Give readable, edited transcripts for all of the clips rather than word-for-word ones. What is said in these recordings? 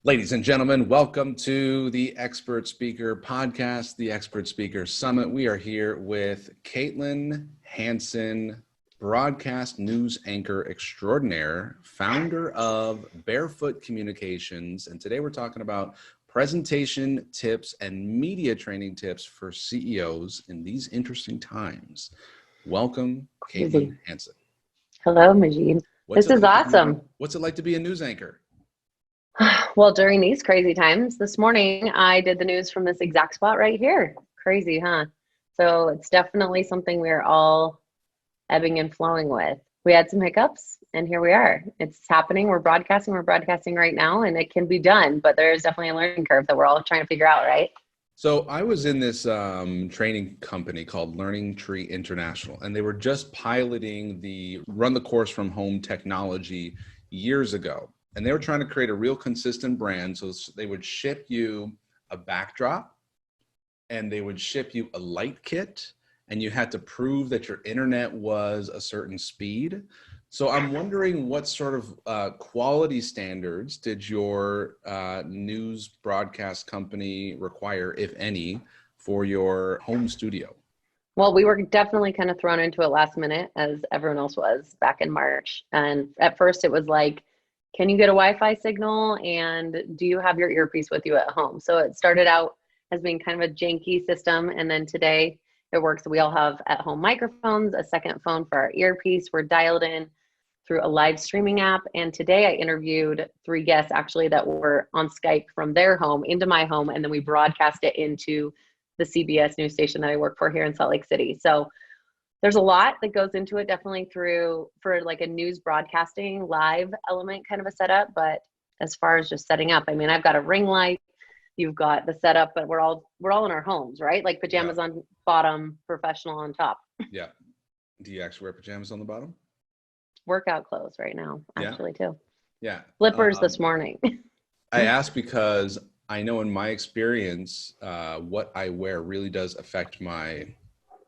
Ladies and gentlemen, welcome to the Expert Speaker Podcast, the Expert Speaker Summit. We are here with Caitlin Hansen, broadcast news anchor extraordinaire, founder of Barefoot Communications. And today we're talking about presentation tips and media training tips for CEOs in these interesting times. Welcome, Caitlin Hansen. Hello, Majeed. This is awesome. What's it like to be a news anchor? Well, during these crazy times, this morning I did the news from this exact spot right here. Crazy, huh? So it's definitely something we're all ebbing and flowing with. We had some hiccups and here we are. It's happening. We're broadcasting right now and it can be done, but there's definitely a learning curve that we're all trying to figure out, right? So I was in this training company called Learning Tree International, and they were just piloting the run the course from home technology years ago. And they were trying to create a real consistent brand. So they would ship you a backdrop and they would ship you a light kit, and you had to prove that your internet was a certain speed. So I'm wondering what sort of quality standards did your news broadcast company require, if any, for your home studio? Well, we were definitely kind of thrown into it last minute, as everyone else was back in March. And at first it was like, can you get a Wi-Fi signal? And do you have your earpiece with you at home? So it started out as being kind of a janky system. And then today it works. We all have at home microphones, a second phone for our earpiece. We're dialed in through a live streaming app. And today I interviewed 3 guests actually that were on Skype from their home into my home. And then we broadcast it into the CBS news station that I work for here in Salt Lake City. So there's a lot that goes into it, definitely for like a news broadcasting live element kind of a setup. But as far as just setting up, I mean, I've got a ring light, you've got the setup, but we're all in our homes, right? Like pajamas on bottom, professional on top. Yeah. Do you actually wear pajamas on the bottom? Workout clothes right now, actually, too. Yeah. Slippers this morning. I ask because I know in my experience, what I wear really does affect my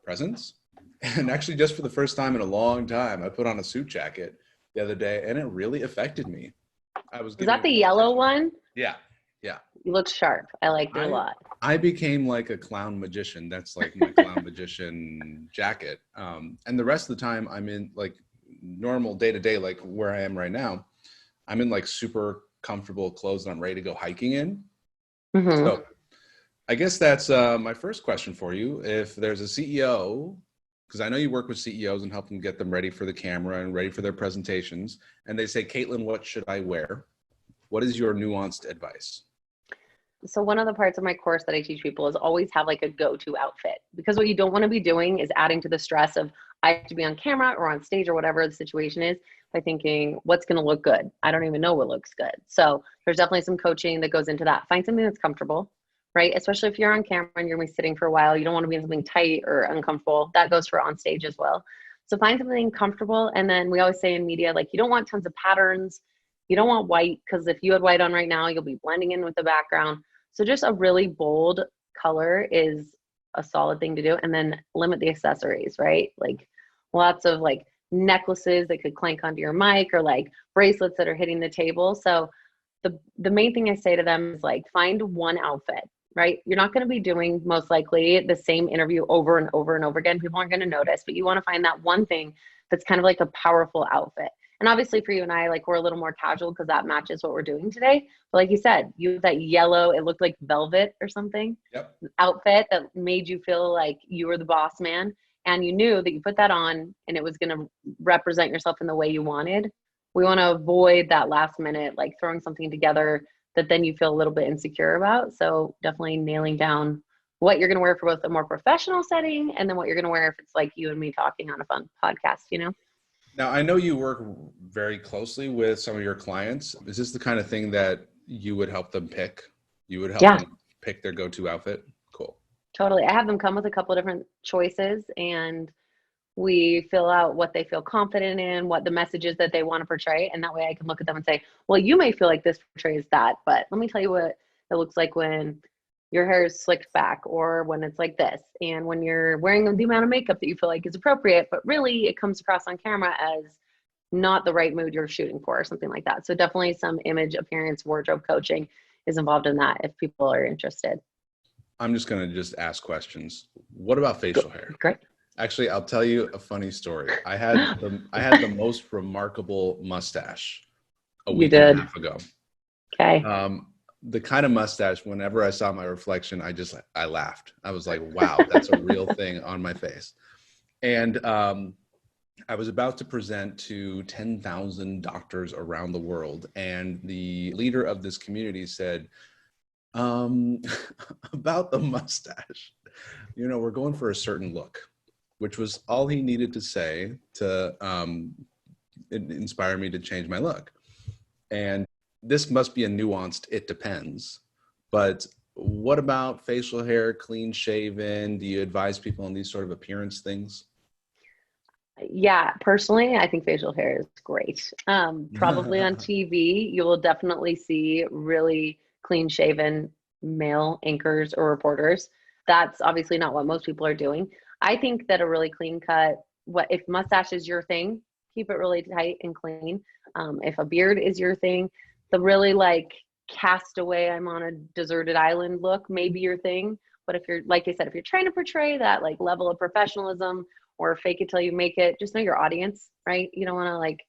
presence. And actually, just for the first time in a long time, I put on a suit jacket the other day, and it really affected me. Is that the yellow one? Yeah. You look sharp. I liked it a lot. I became like a clown magician. That's like my clown magician jacket. And the rest of the time, I'm in like normal day-to-day, like where I am right now. I'm in like super comfortable clothes, and I'm ready to go hiking in. Mm-hmm. So I guess that's my first question for you. If there's a CEO, because I know you work with CEOs and help them get them ready for the camera and ready for their presentations, and they say, Caitlin, what should I wear? What is your nuanced advice? So one of the parts of my course that I teach people is always have like a go-to outfit, because what you don't want to be doing is adding to the stress of I have to be on camera or on stage or whatever the situation is by thinking what's going to look good. I don't even know what looks good. So there's definitely some coaching that goes into that. Find something that's comfortable, right? Especially if you're on camera and you're going to be sitting for a while, you don't want to be in something tight or uncomfortable. That goes for on stage as well. So find something comfortable. And then we always say in media, like you don't want tons of patterns. You don't want white, because if you had white on right now, you'll be blending in with the background. So just a really bold color is a solid thing to do. And then limit the accessories, right? Like lots of like necklaces that could clank onto your mic, or like bracelets that are hitting the table. So the main thing I say to them is like, find one outfit, right? You're not going to be doing most likely the same interview over and over and over again. People aren't going to notice, but you want to find that one thing that's kind of like a powerful outfit. And obviously for you and I, like we're a little more casual because that matches what we're doing today. But like you said, you have that yellow, it looked like velvet or something, outfit that made you feel like you were the boss man. And you knew that you put that on and it was going to represent yourself in the way you wanted. We want to avoid that last minute, like throwing something together that then you feel a little bit insecure about. So definitely nailing down what you're going to wear for both a more professional setting and then what you're going to wear if it's like you and me talking on a fun podcast, you know? Now, I know you work very closely with some of your clients. Is this the kind of thing that you would help them pick? You would help them pick their go-to outfit? Cool. Totally. I have them come with a couple of different choices, and we fill out what they feel confident in, what the message is that they want to portray. And that way I can look at them and say, well, you may feel like this portrays that, but let me tell you what it looks like when your hair is slicked back or when it's like this. And when you're wearing the amount of makeup that you feel like is appropriate, but really it comes across on camera as not the right mood you're shooting for or something like that. So definitely some image, appearance, wardrobe coaching. is involved in that if people are interested. I'm just going to just ask questions. What about facial hair? Great. Actually, I'll tell you a funny story. I had the most remarkable mustache a You week did. and a half ago. Okay. The kind of mustache, whenever I saw my reflection, I laughed. I was like, wow, that's a real thing on my face. And I was about to present to 10,000 doctors around the world. And the leader of this community said, about the mustache, we're going for a certain look, which was all he needed to say to inspire me to change my look. And this must be a nuanced, it depends. But what about facial hair, clean shaven? Do you advise people on these sort of appearance things? Yeah, personally, I think facial hair is great. Probably on TV, you will definitely see really clean shaven male anchors or reporters. That's obviously not what most people are doing. I think that a really clean cut, if mustache is your thing, keep it really tight and clean. If a beard is your thing, the really like castaway, I'm on a deserted island look may be your thing. But if you're, like I said, if you're trying to portray that like level of professionalism or fake it till you make it, just know your audience, right? You don't want to like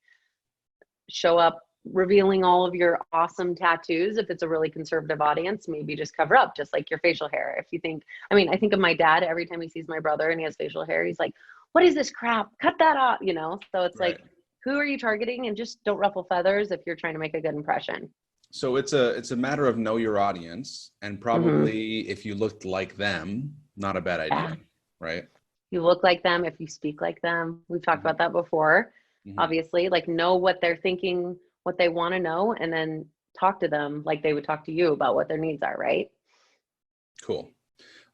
show up revealing all of your awesome tattoos. If it's a really conservative audience, maybe just cover up, just like your facial hair. If you think, I think of my dad every time he sees my brother and he has facial hair, he's like, what is this crap? Cut that off, So it's Right. like, who are you targeting? And just don't ruffle feathers if you're trying to make a good impression. So it's a matter of know your audience, and probably if you looked like them, not a bad idea, right? You look like them if you speak like them. We've talked about that before. Obviously, like know what they're thinking, what they want to know, and then talk to them like they would talk to you about what their needs are, right? Cool.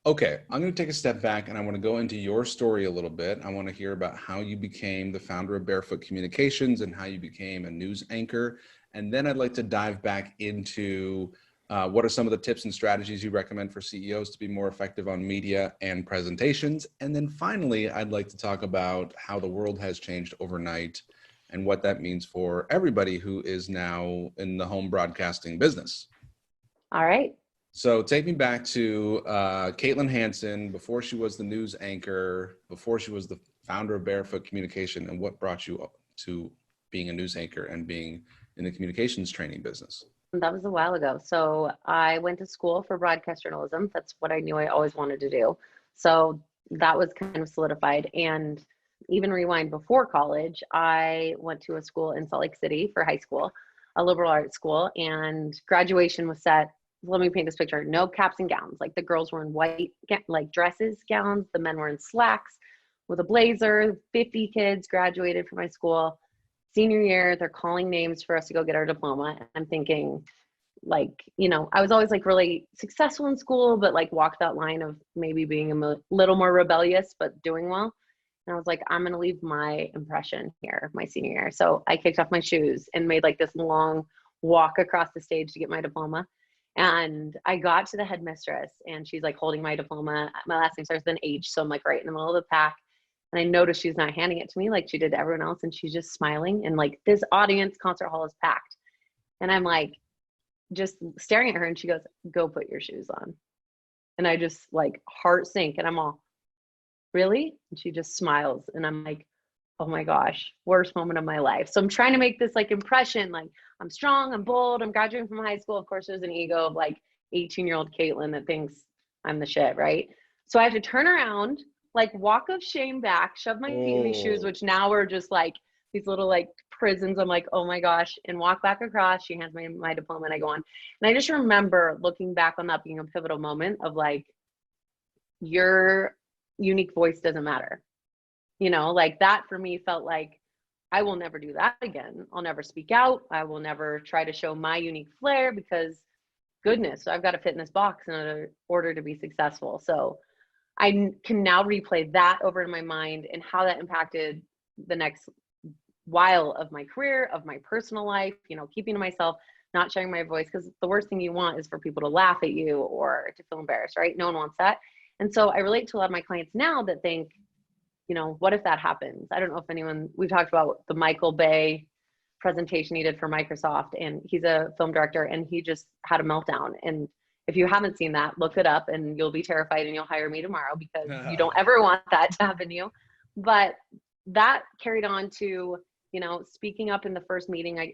Okay, I'm going to take a step back and I want to go into your story a little bit. I want to hear about how you became the founder of Barefoot Communications and how you became a news anchor. And then I'd like to dive back into what are some of the tips and strategies you recommend for CEOs to be more effective on media and presentations. And then finally, I'd like to talk about how the world has changed overnight and what that means for everybody who is now in the home broadcasting business. All right. So take me back to Caitlin Hansen, before she was the news anchor, before she was the founder of Barefoot Communication, and what brought you up to being a news anchor and being in the communications training business? That was a while ago. So I went to school for broadcast journalism. That's what I knew I always wanted to do. So that was kind of solidified. And even rewind before college, I went to a school in Salt Lake City for high school, a liberal arts school, and graduation was set. Let me paint this picture. No caps and gowns. Like the girls were in white, like dresses, gowns. The men were in slacks with a blazer. 50 kids graduated from my school. Senior year, they're calling names for us to go get our diploma. I'm thinking like, I was always like really successful in school, but like walked that line of maybe being a little more rebellious, but doing well. And I was like, I'm going to leave my impression here, my senior year. So I kicked off my shoes and made like this long walk across the stage to get my diploma. And I got to the headmistress and she's like holding my diploma. My last name starts with an H. So I'm like right in the middle of the pack. And I noticed she's not handing it to me like she did to everyone else. And she's just smiling. And like this audience concert hall is packed. And I'm like just staring at her and she goes, go put your shoes on. And I just like heart sink and I'm all, really? And she just smiles. And I'm like, oh my gosh, worst moment of my life. So I'm trying to make this like impression, like I'm strong, I'm bold, I'm graduating from high school. Of course, there's an ego of like 18-year-old Caitlin that thinks I'm the shit, right? So I have to turn around, like walk of shame back, shove my feet in these shoes, which now are just like these little like prisons. I'm like, oh my gosh, and walk back across. She hands me my diploma and I go on. And I just remember looking back on that being a pivotal moment of like, your unique voice doesn't matter. Like that for me felt like I will never do that again. I'll never speak out. I will never try to show my unique flair because goodness, I've got to fit in this box in order to be successful. So I can now replay that over in my mind and how that impacted the next while of my career, of my personal life, keeping to myself, not sharing my voice, because the worst thing you want is for people to laugh at you or to feel embarrassed, right? No one wants that. And so I relate to a lot of my clients now that think, what if that happens? I don't know if we've talked about the Michael Bay presentation he did for Microsoft, and he's a film director, and he just had a meltdown. And if you haven't seen that, look it up and you'll be terrified and you'll hire me tomorrow, because you don't ever want that to happen to you. But that carried on to, speaking up in the first meeting,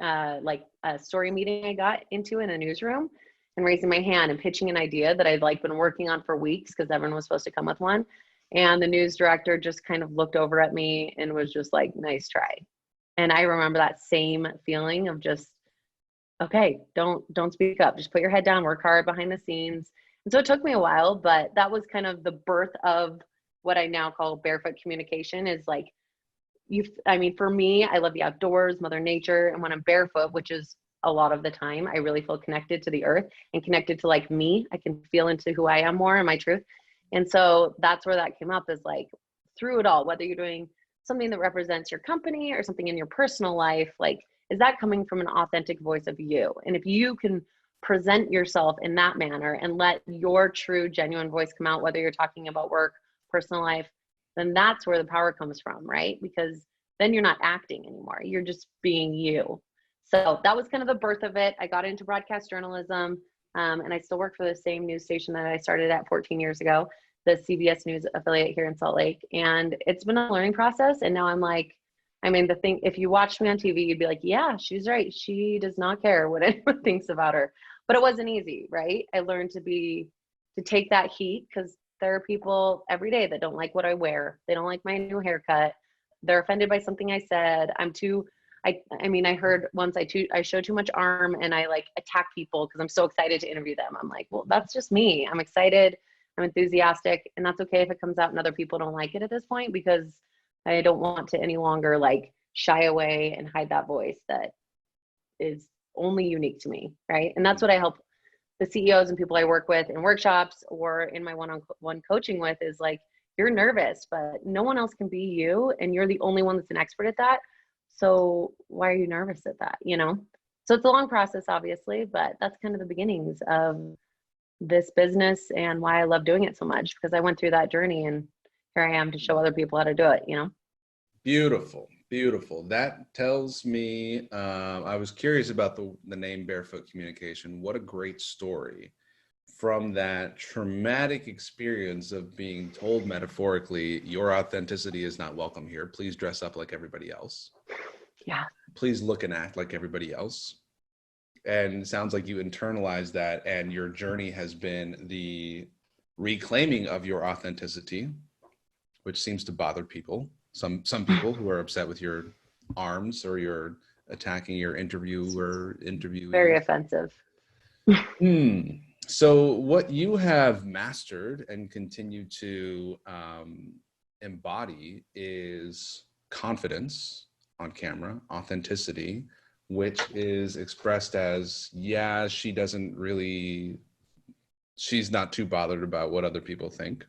like a story meeting I got into in a newsroom, and raising my hand and pitching an idea that I'd like been working on for weeks, because everyone was supposed to come with one. And the news director just kind of looked over at me and was just like, nice try. And I remember that same feeling of just, okay, don't speak up. Just put your head down, work hard behind the scenes. And so it took me a while, but that was kind of the birth of what I now call Barefoot Communication. Is like, for me, I love the outdoors, Mother Nature. And when I'm barefoot, which is a lot of the time, I really feel connected to the earth and connected to like me. I can feel into who I am more and my truth. And so that's where that came up, is like, through it all, whether you're doing something that represents your company or something in your personal life, like, is that coming from an authentic voice of you? And if you can present yourself in that manner and let your true, genuine voice come out, whether you're talking about work, personal life, then that's where the power comes from, right? Because then you're not acting anymore. You're just being you. So that was kind of the birth of it. I got into broadcast journalism, and I still work for the same news station that I started at 14 years ago, the CBS News affiliate here in Salt Lake. And it's been a learning process. And now I'm like, if you watched me on TV, you'd be like, yeah, she's right. She does not care what anyone thinks about her. But it wasn't easy, right? I learned to take that heat, because there are people every day that don't like what I wear. They don't like my new haircut. They're offended by something I said. I heard once I show too much arm and I like attack people because I'm so excited to interview them. I'm like, well, that's just me. I'm excited. I'm enthusiastic. And that's okay if it comes out and other people don't like it at this point, because I don't want to any longer like shy away and hide that voice that is only unique to me, right? And that's what I help the CEOs and people I work with in workshops or in my one-on-one coaching with, is like, you're nervous, but no one else can be you, and you're the only one that's an expert at that. So why are you nervous at that, So it's a long process, obviously, but that's kind of the beginnings of this business and why I love doing it so much, because I went through that journey and here I am to show other people how to do it, Beautiful. Beautiful. That tells me, I was curious about the name Barefoot Communication. What a great story from that traumatic experience of being told metaphorically, your authenticity is not welcome here. Please dress up like everybody else. Yeah. Please look and act like everybody else. And it sounds like you internalized that, and your journey has been the reclaiming of your authenticity, which seems to bother people. Some people who are upset with your arms, or you're attacking your interviewee. Very offensive. So what you have mastered and continue to embody is confidence on camera, authenticity, which is expressed as, yeah, she's not too bothered about what other people think.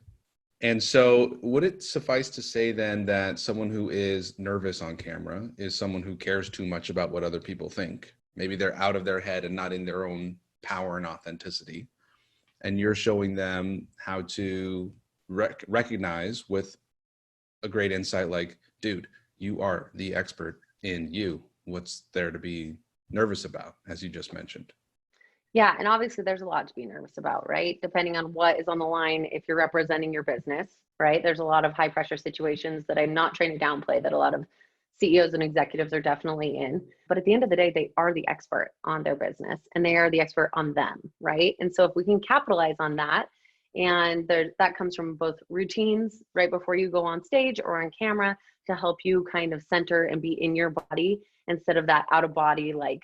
And so would it suffice to say then that someone who is nervous on camera is someone who cares too much about what other people think? Maybe they're out of their head and not in their own power and authenticity. And you're showing them how to recognize with a great insight, like, dude, you are the expert in you. What's there to be nervous about, as you just mentioned? Yeah. And obviously there's a lot to be nervous about, right? Depending on what is on the line, if you're representing your business, right? There's a lot of high pressure situations that I'm not trying to downplay, that a lot of CEOs and executives are definitely in. But at the end of the day, they are the expert on their business and they are the expert on them, right? And so if we can capitalize on that, and that comes from both routines right before you go on stage or on camera to help you kind of center and be in your body instead of that out of body, like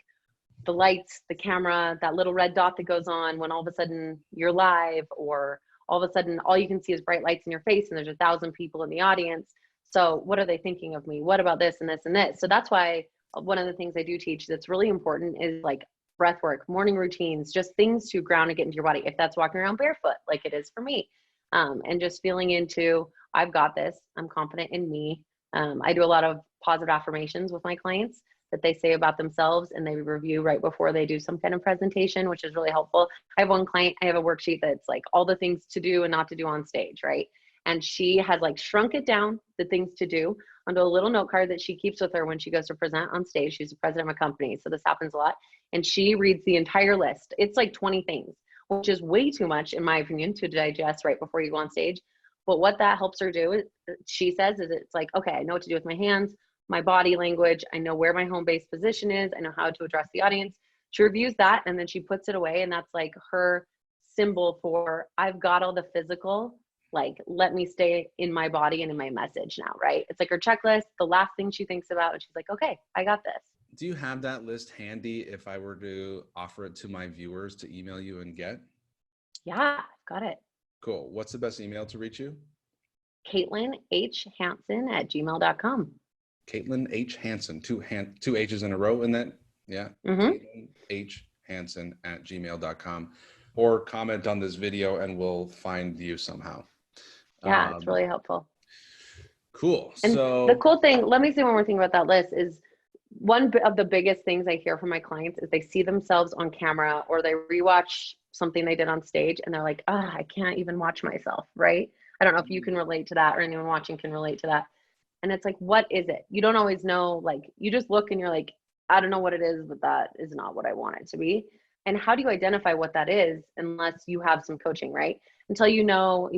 the lights, the camera, that little red dot that goes on when all of a sudden you're live, or all of a sudden all you can see is bright lights in your face and there's 1,000 people in the audience. So what are they thinking of me? What about this and this and this? So that's why one of the things I do teach that's really important is like breath work, morning routines, just things to ground and get into your body. If that's walking around barefoot, like it is for me, and just feeling into, I've got this, I'm confident in me. I do a lot of positive affirmations with my clients that they say about themselves, and they review right before they do some kind of presentation, which is really helpful. I have one client, I have a worksheet that's like all the things to do and not to do on stage, right? And she has like shrunk it down, the things to do, onto a little note card that she keeps with her when she goes to present on stage. She's the president of a company, so this happens a lot. And she reads the entire list. It's like 20 things, which is way too much, in my opinion, to digest right before you go on stage. But what that helps her do, she says, is it's like, okay, I know what to do with my hands, my body language. I know where my home base position is. I know how to address the audience. She reviews that and then she puts it away. And that's like her symbol for, I've got all the physical, like, let me stay in my body and in my message now, right? It's like her checklist, the last thing she thinks about, and she's like, okay, I got this. Do you have that list handy if I were to offer it to my viewers to email you and get? Yeah, I've got it. Cool. What's the best email to reach you? Caitlin H. Hansen at gmail.com. Caitlin H. Hansen, two H's in a row in that? Yeah. Caitlin H. Hansen at gmail.com. Or comment on this video and we'll find you somehow. Yeah, it's really helpful. Cool. And so the cool thing, let me say one more thing about that list, is one of the biggest things I hear from my clients is they see themselves on camera or they rewatch something they did on stage and they're like, oh, I can't even watch myself, right? I don't know if you can relate to that or anyone watching can relate to that. And it's like, what is it? You don't always know, like you just look and you're like, I don't know what it is, but that is not what I want it to be. And how do you identify what that is unless you have some coaching, right? Until you know,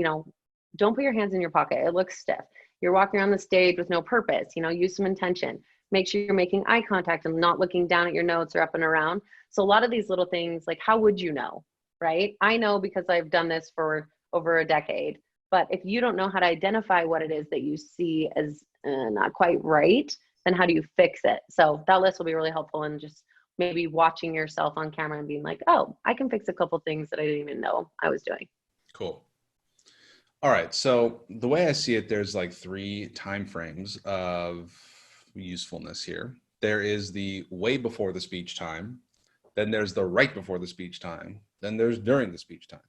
don't put your hands in your pocket. It looks stiff. You're walking around the stage with no purpose, use some intention. Make sure you're making eye contact and not looking down at your notes or up and around. So a lot of these little things, like how would you know, right? I know because I've done this for over a decade. But if you don't know how to identify what it is that you see as not quite right, then how do you fix it? So that list will be really helpful in just maybe watching yourself on camera and being like, oh, I can fix a couple things that I didn't even know I was doing. Cool. All right. So the way I see it, there's like 3 time frames of usefulness here. There is the way before the speech time. Then there's the right before the speech time. Then there's during the speech time.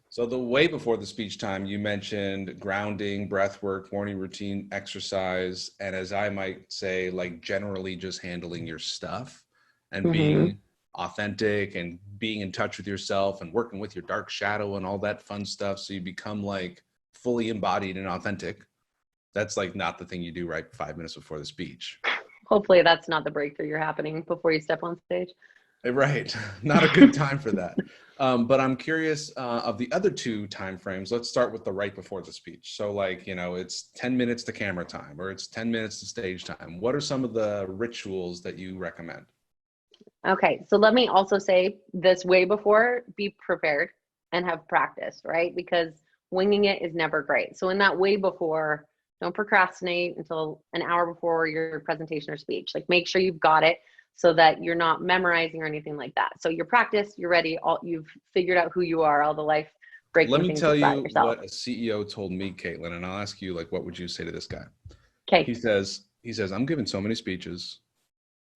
So the way before the speech time, you mentioned grounding, breath work, morning routine, exercise, and as I might say, like generally just handling your stuff and being authentic and being in touch with yourself and working with your dark shadow and all that fun stuff. So you become like fully embodied and authentic. That's like not the thing you do right 5 minutes before the speech. Hopefully that's not the breakthrough you're happening before you step on stage. Right. Not a good time for that. But I'm curious of the other 2 time frames. Let's start with the right before the speech. So like, it's 10 minutes to camera time or it's 10 minutes to stage time. What are some of the rituals that you recommend? Okay. So let me also say this way before, be prepared and have practiced, right? Because winging it is never great. So in that way before, don't procrastinate until an hour before your presentation or speech. Like make sure you've got it so that you're not memorizing or anything like that. So you're practiced, you're ready, you've figured out who you are, all the life breaking things. Let me tell you yourself. what a CEO told me, Caitlin, and I'll ask you, like, what would you say to this guy? Okay. He says, I'm giving so many speeches.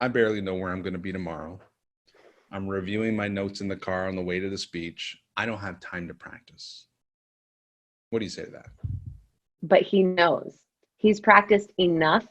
I barely know where I'm going to be tomorrow. I'm reviewing my notes in the car on the way to the speech. I don't have time to practice. What do you say to that? But he knows. He's practiced enough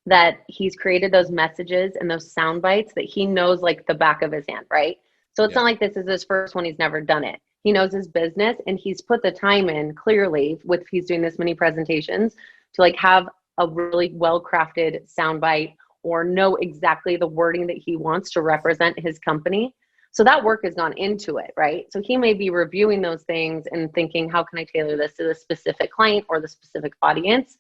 that he's created those messages and those sound bites that he knows like the back of his hand, right? So it's not like this is his first one. He's never done it. He knows his business and he's put the time in clearly with he's doing this many presentations to like have a really well-crafted sound bite or know exactly the wording that he wants to represent his company. So that work has gone into it, right? So he may be reviewing those things and thinking, how can I tailor this to the specific client or the specific audience?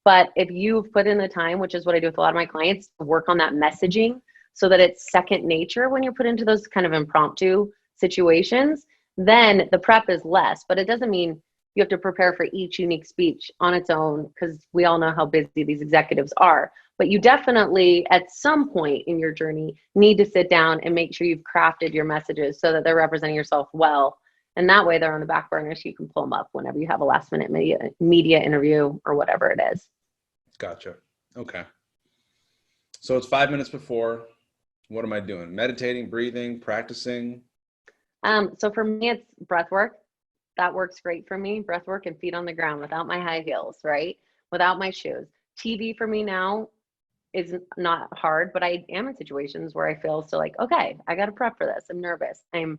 But if you've put in the time, which is what I do with a lot of my clients, to work on that messaging so that it's second nature when you're put into those kind of impromptu situations, then the prep is less. But it doesn't mean you have to prepare for each unique speech on its own, because we all know how busy these executives are. But you definitely, at some point in your journey, need to sit down and make sure you've crafted your messages so that they're representing yourself well. And that way they're on the back burner so you can pull them up whenever you have a last minute media interview or whatever it is. Gotcha. Okay. So it's 5 minutes before. What am I doing? Meditating, breathing, practicing? So for me, it's breath work. That works great for me. Breath work and feet on the ground without my high heels, right? Without my shoes. TV for me now is not hard, but I am in situations where I feel so like, okay, I got to prep for this. I'm nervous. I'm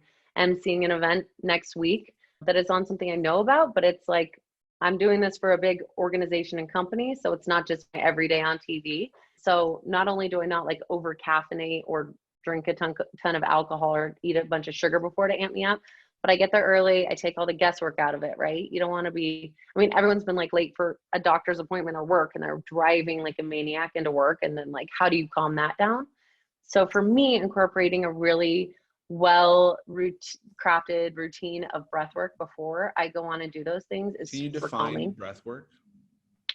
seeing an event next week that is on something I know about, but it's like I'm doing this for a big organization and company, so it's not just my everyday on TV. So not only do I not like over caffeinate or drink a ton of alcohol or eat a bunch of sugar before to amp me up, but I get there early. I take all the guesswork out of it, right? You don't want to be, I mean, everyone's been like late for a doctor's appointment or work, and they're driving like a maniac into work. And then like, how do you calm that down? So for me, incorporating a really crafted routine of breath work before I go on and do those things is Can you super define calming. breath work?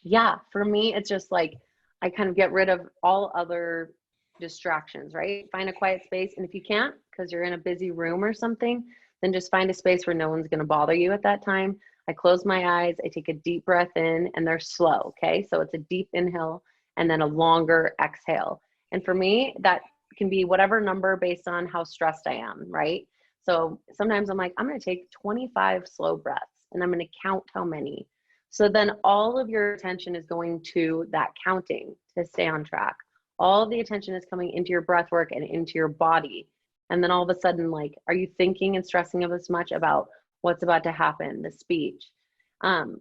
Yeah, for me, it's just like I kind of get rid of all other distractions, right? Find a quiet space. And if you can't, because you're in a busy room or something, then just find a space where no one's going to bother you at that time. I close my eyes, I take a deep breath in, and they're slow. Okay. So it's a deep inhale and then a longer exhale. And for me, that can be whatever number based on how stressed I am, right? So sometimes I'm like, I'm going to take 25 slow breaths and I'm going to count how many. So then all of your attention is going to that counting to stay on track. All the attention is coming into your breath work and into your body. And then all of a sudden, like, are you thinking and stressing as much about what's about to happen, the speech?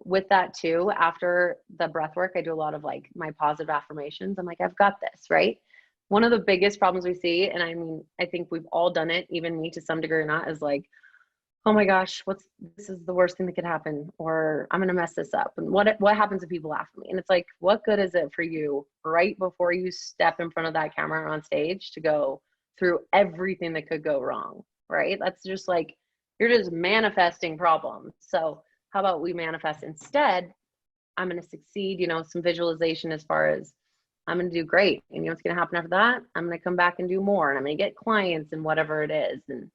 With that too, after the breath work, I do a lot of like my positive affirmations. I'm like, I've got this, right? One of the biggest problems we see, and I mean, I think we've all done it, even me to some degree or not, is like, oh my gosh, this is the worst thing that could happen, or I'm gonna mess this up. And what happens if people laugh at me? And it's like, what good is it for you right before you step in front of that camera or on stage to go through everything that could go wrong, right? That's just like, you're just manifesting problems. So how about we manifest instead, I'm gonna succeed, some visualization as far as I'm going to do great. And you know what's going to happen after that? I'm going to come back and do more, and I'm going to get clients and whatever it is. And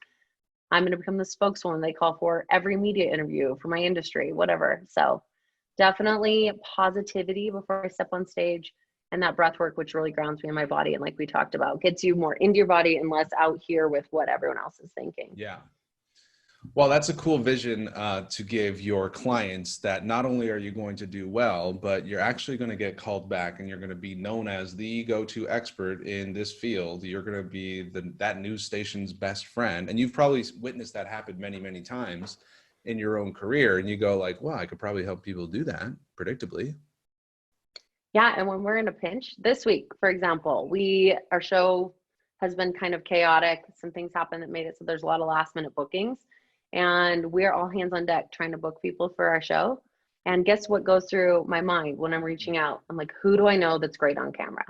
I'm going to become the spokeswoman they call for every media interview for my industry, whatever. So definitely positivity before I step on stage, and that breath work, which really grounds me in my body. And like we talked about, gets you more into your body and less out here with what everyone else is thinking. Yeah. Well, that's a cool vision to give your clients, that not only are you going to do well, but you're actually going to get called back and you're going to be known as the go-to expert in this field. You're going to be that news station's best friend. And you've probably witnessed that happen many, many times in your own career. And you go like, wow, I could probably help people do that predictably. Yeah. And when we're in a pinch this week, for example, our show has been kind of chaotic. Some things happened that made it so there's a lot of last minute bookings. And we're all hands on deck trying to book people for our show. And guess what goes through my mind when I'm reaching out? I'm like, who do I know that's great on camera?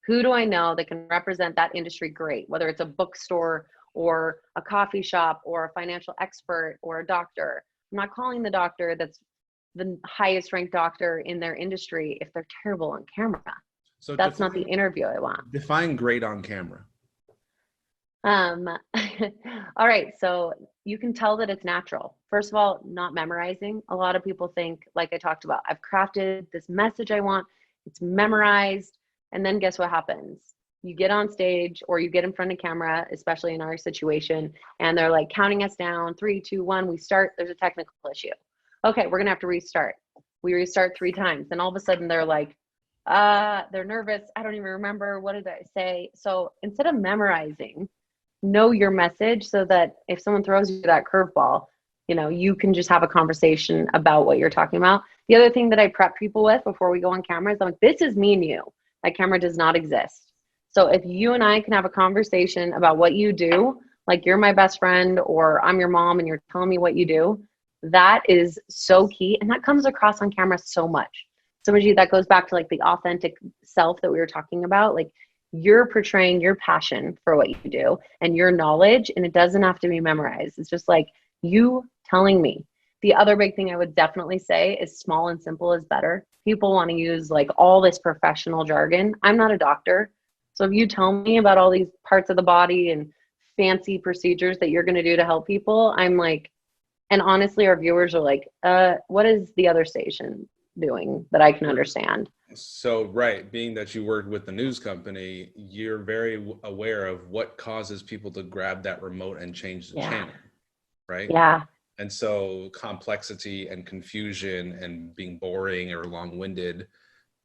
Who do I know that can represent that industry great? Whether it's a bookstore or a coffee shop or a financial expert or a doctor. I'm not calling the doctor that's the highest ranked doctor in their industry if they're terrible on camera. So that's not the interview I want. Define great on camera. All right. So you can tell that it's natural. First of all, not memorizing. A lot of people think, like I talked about, I've crafted this message I want, it's memorized. And then guess what happens? You get on stage or you get in front of camera, especially in our situation, and they're like counting us down, 3, 2, 1, we start, there's a technical issue. Okay, we're gonna have to restart. We restart 3 times. And all of a sudden they're like, they're nervous. I don't even remember, what did I say? So instead of memorizing, know your message so that if someone throws you that curveball, you can just have a conversation about what you're talking about. The other thing that I prep people with before we go on camera is I'm like, this is me and you. That camera does not exist. So if you and I can have a conversation about what you do, like you're my best friend or I'm your mom and you're telling me what you do, that is so key. And that comes across on camera so much. So Majeed, that goes back to like the authentic self that we were talking about. Like, you're portraying your passion for what you do and your knowledge, and it doesn't have to be memorized. It's just like you telling me. The other big thing I would definitely say is small and simple is better. People want to use like all this professional jargon. I'm not a doctor. So if you tell me about all these parts of the body and fancy procedures that you're going to do to help people, I'm like, and honestly, our viewers are like, what is the other station doing that I can understand? So, right, being that you work with the news company, you're very aware of what causes people to grab that remote and change the channel, right? Yeah. And so complexity and confusion and being boring or long-winded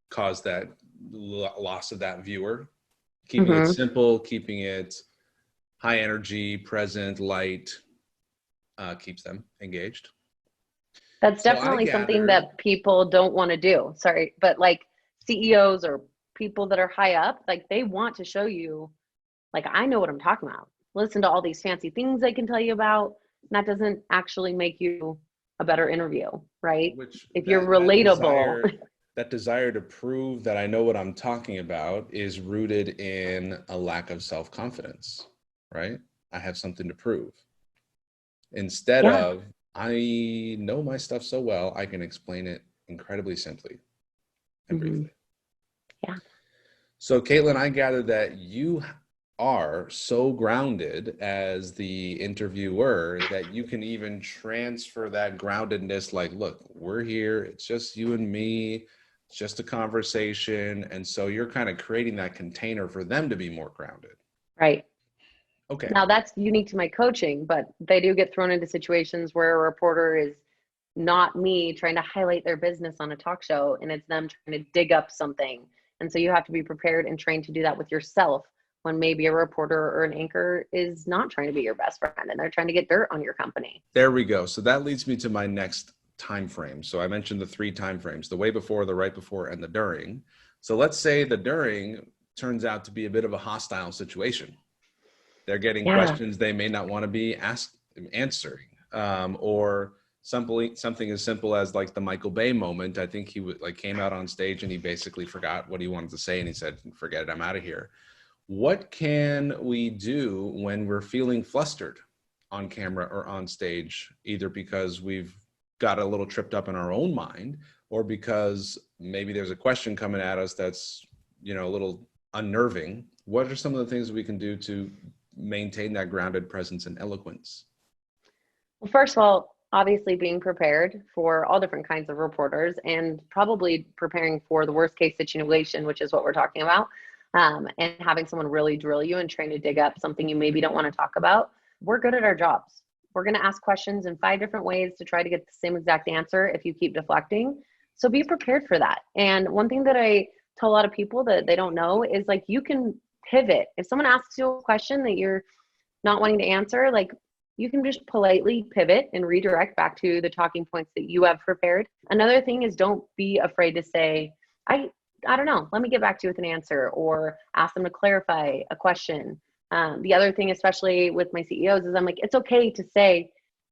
cause that loss of that viewer. Keeping it simple, keeping it high energy, present, light, keeps them engaged. That's So I definitely something gathered, that people don't want to do. Sorry, but like CEOs or people that are high up, like they want to show you, like, I know what I'm talking about. Listen to all these fancy things I can tell you about. That doesn't actually make you a better interview, right? which If you're that relatable, desire to prove that I know what I'm talking about is rooted in a lack of self-confidence, right? I have something to prove. Instead yeah. of, I know my stuff so well, I can explain it incredibly simply and Hmm. briefly. Yeah. So, Caitlin, I gather that you are so grounded as the interviewer that you can even transfer that groundedness. Like, look, we're here. It's just you and me. It's just a conversation. And so you're kind of creating that container for them to be more grounded. Right. Okay. Now that's unique to my coaching, but they do get thrown into situations where a reporter is not me trying to highlight their business on a talk show, and it's them trying to dig up something. And so you have to be prepared and trained to do that with yourself when maybe a reporter or an anchor is not trying to be your best friend and they're trying to get dirt on your company. There we go. So that leads me to my next time frame. So I mentioned the 3 time frames: the way before, the right before, and the during. So let's say the during turns out to be a bit of a hostile situation. They're getting Yeah. questions they may not want to be answering, or something as simple as like the Michael Bay moment. I think he came out on stage and he basically forgot what he wanted to say and he said, "Forget it, I'm out of here." What can we do when we're feeling flustered on camera or on stage, either because we've got a little tripped up in our own mind, or because maybe there's a question coming at us that's, a little unnerving? What are some of the things we can do to maintain that grounded presence and eloquence? Well, first of all, obviously being prepared for all different kinds of reporters and probably preparing for the worst case situation, which is what we're talking about, and having someone really drill you and trying to dig up something you maybe don't want to talk about. We're good at our jobs. We're going to ask questions in 5 different ways to try to get the same exact answer if you keep deflecting. So be prepared for that. And one thing that I tell a lot of people that they don't know is, like, you can pivot. If someone asks you a question that you're not wanting to answer, like, you can just politely pivot and redirect back to the talking points that you have prepared. Another thing is, don't be afraid to say, I don't know, let me get back to you with an answer, or ask them to clarify a question. The other thing, especially with my CEOs, is I'm like, it's okay to say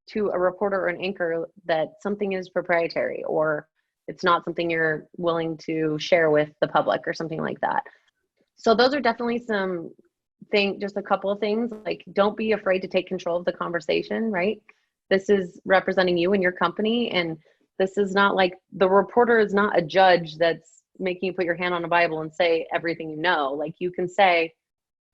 to a reporter or an anchor that something is proprietary or it's not something you're willing to share with the public or something like that. So those are definitely just a couple of things. Like, don't be afraid to take control of the conversation, right? This is representing you and your company, and this is not like, the reporter is not a judge that's making you put your hand on a Bible and say everything you know. Like, you can say,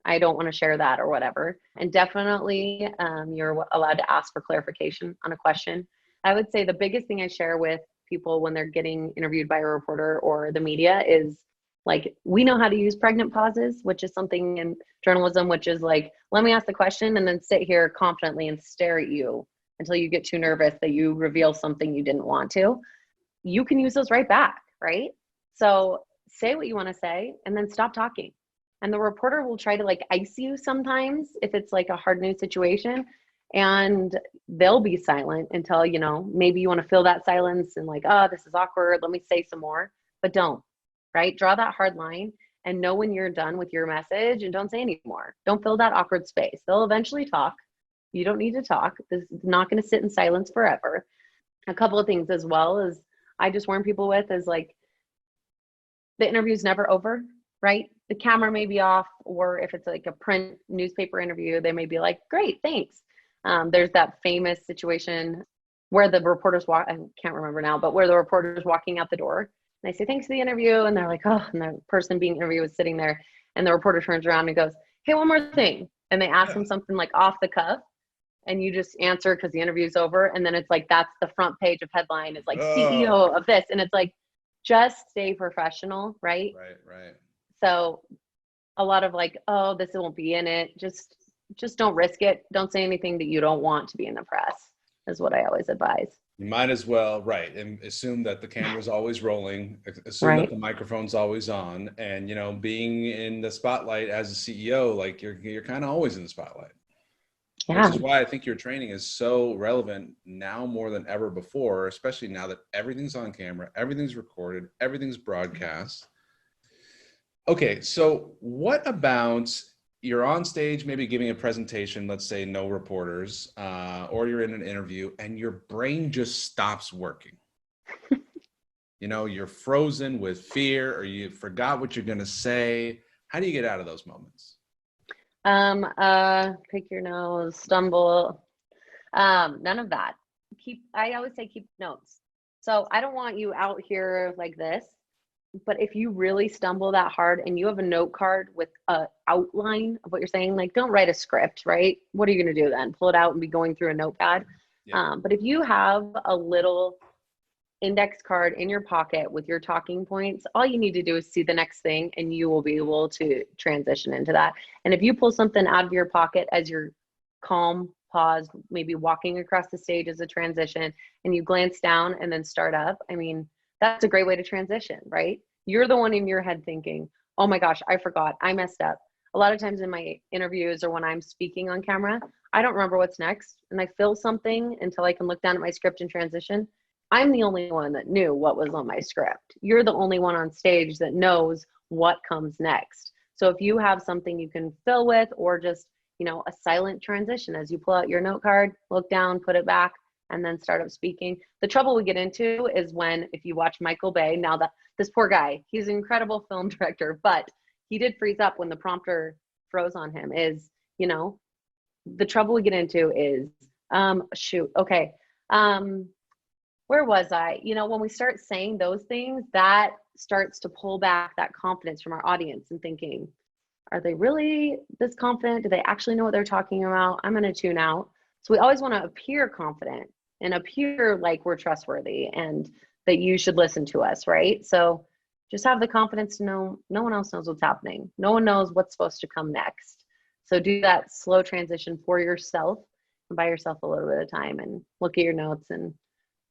I don't want to share that or whatever. And definitely, you're allowed to ask for clarification on a question. I would say the biggest thing I share with people when they're getting interviewed by a reporter or the media is, like, we know how to use pregnant pauses, which is something in journalism, which is like, let me ask the question and then sit here confidently and stare at you until you get too nervous that you reveal something you didn't want to. You can use those right back, right? So say what you want to say and then stop talking. And the reporter will try to, like, ice you sometimes if it's like a hard news situation, and they'll be silent until, maybe you want to fill that silence and, like, oh, this is awkward, let me say some more. But don't, right? Draw that hard line and know when you're done with your message, and don't say anymore. Don't fill that awkward space. They'll eventually talk. You don't need to talk. This is not going to sit in silence forever. A couple of things as well is, I just warn people with, is like, the interview's never over, right? The camera may be off, or if it's like a print newspaper interview, they may be like, great, thanks. There's that famous situation where the reporters I can't remember now, but where the reporter's walking out the door and they say, thanks for the interview. And they're like, oh, and the person being interviewed is sitting there, and the reporter turns around and goes, hey, one more thing. And they ask them something like off the cuff, and you just answer because the interview's over. And then it's like, that's the front page of headline. It's like, CEO of this. And it's like, just stay professional, right? Right. So a lot of like, oh, this won't be in it. Just don't risk it. Don't say anything that you don't want to be in the press, is what I always advise. You might as well, right, and assume that the camera's always rolling, assume that Right. the microphone's always on, and being in the spotlight as a CEO, like you're kind of always in the spotlight. Which Yeah. is why I think your training is so relevant now more than ever before, especially now that everything's on camera, everything's recorded, everything's broadcast. Okay, so what about you're on stage, maybe giving a presentation, let's say no reporters, or you're in an interview and your brain just stops working. You know, you're frozen with fear or you forgot what you're going to say. How do you get out of those moments? Pick your nose, stumble. None of that. I always say keep notes. So I don't want you out here like this, but if you really stumble that hard and you have a note card with a outline of what you're saying, like don't write a script, right? What are you going to do then? Pull it out and be going through a notepad. Yeah. But if you have a little index card in your pocket with your talking points, all you need to do is see the next thing and you will be able to transition into that. And if you pull something out of your pocket as you're calm, pause, maybe walking across the stage as a transition, and you glance down and then start up, I mean, that's a great way to transition, right? You're the one in your head thinking, oh my gosh, I forgot, I messed up. A lot of times in my interviews or when I'm speaking on camera, I don't remember what's next and I feel something until I can look down at my script and transition. I'm the only one that knew what was on my script. You're the only one on stage that knows what comes next. So if you have something you can fill with, or just, you know, a silent transition as you pull out your note card, look down, put it back, and then start up speaking. The trouble we get into is when, if you watch Michael Bay, now that this poor guy, he's an incredible film director, but he did freeze up when the prompter froze on him, is, you know, the trouble we get into is, where was I? You know, when we start saying those things, that starts to pull back that confidence from our audience and thinking, are they really this confident? Do they actually know what they're talking about? I'm going to tune out. So we always want to appear confident and appear like we're trustworthy and that you should listen to us, right? So just have the confidence to know no one else knows what's happening. No one knows what's supposed to come next. So do that slow transition for yourself and buy yourself a little bit of time and look at your notes and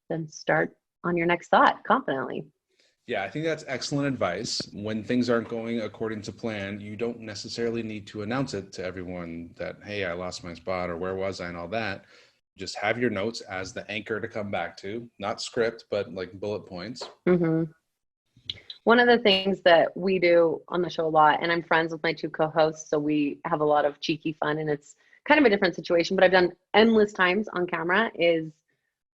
then start on your next thought confidently. Yeah, I think that's excellent advice. When things aren't going according to plan, you don't necessarily need to announce it to everyone that, hey, I lost my spot or where was I and all that. Just have your notes as the anchor to come back to, not script, but like bullet points. Mm-hmm. One of the things that we do on the show a lot, and I'm friends with my two co-hosts, so we have a lot of cheeky fun, and it's kind of a different situation, but I've done endless times on camera, is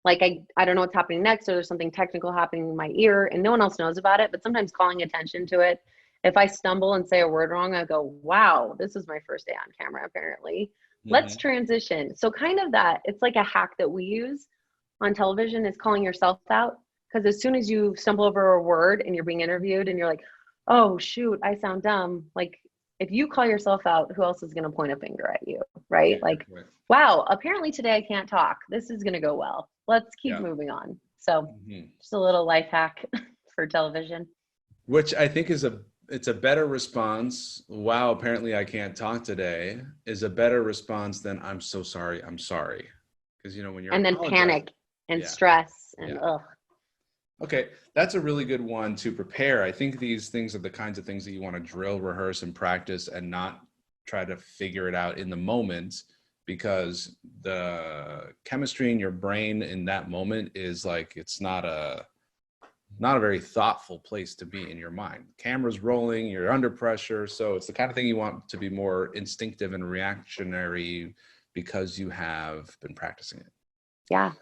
like, I don't know what's happening next, or there's something technical happening in my ear and no one else knows about it, but sometimes calling attention to it. If I stumble and say a word wrong, I go, wow, this is my first day on camera, apparently. Mm-hmm. Let's transition. So kind of that, it's like a hack that we use on television is calling yourself out. Because as soon as you stumble over a word and you're being interviewed and you're like, oh, shoot, I sound dumb. Like, if you call yourself out, who else is going to point a finger at you, right? Yeah, like, right. Wow, apparently today I can't talk. This is going to go well. Let's keep moving on. So just a little life hack for television. Which I think it's a better response. Wow, apparently I can't talk today is a better response than I'm so sorry. I'm sorry. Because, you know, when you're and then panic and stress and ugh. Okay, that's a really good one to prepare. I think these things are the kinds of things that you want to drill, rehearse, and practice and not try to figure it out in the moment, because the chemistry in your brain in that moment is like, it's not a very thoughtful place to be in your mind. Camera's rolling, you're under pressure. So it's the kind of thing you want to be more instinctive and reactionary because you have been practicing it. Yeah.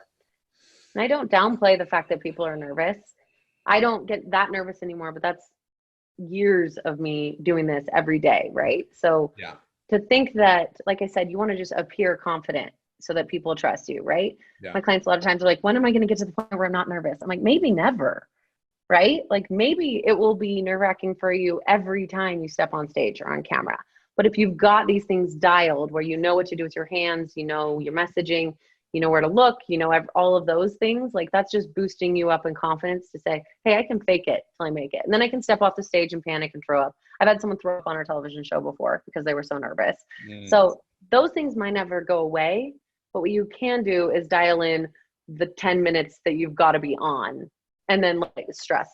And I don't downplay the fact that people are nervous. I don't get that nervous anymore, but that's years of me doing this every day, right? So to think that, like I said, you want to just appear confident so that people trust you, right? Yeah. My clients a lot of times are like, when am I going to get to the point where I'm not nervous? I'm like, maybe never, right? Like maybe it will be nerve-wracking for you every time you step on stage or on camera. But if you've got these things dialed where you know what to do with your hands, you know your messaging, you know where to look, you know all of those things, like that's just boosting you up in confidence to say, hey, I can fake it till I make it. And then I can step off the stage and panic and throw up. I've had someone throw up on our television show before because they were so nervous. So those things might never go away, but what you can do is dial in the 10 minutes that you've got to be on and then like stress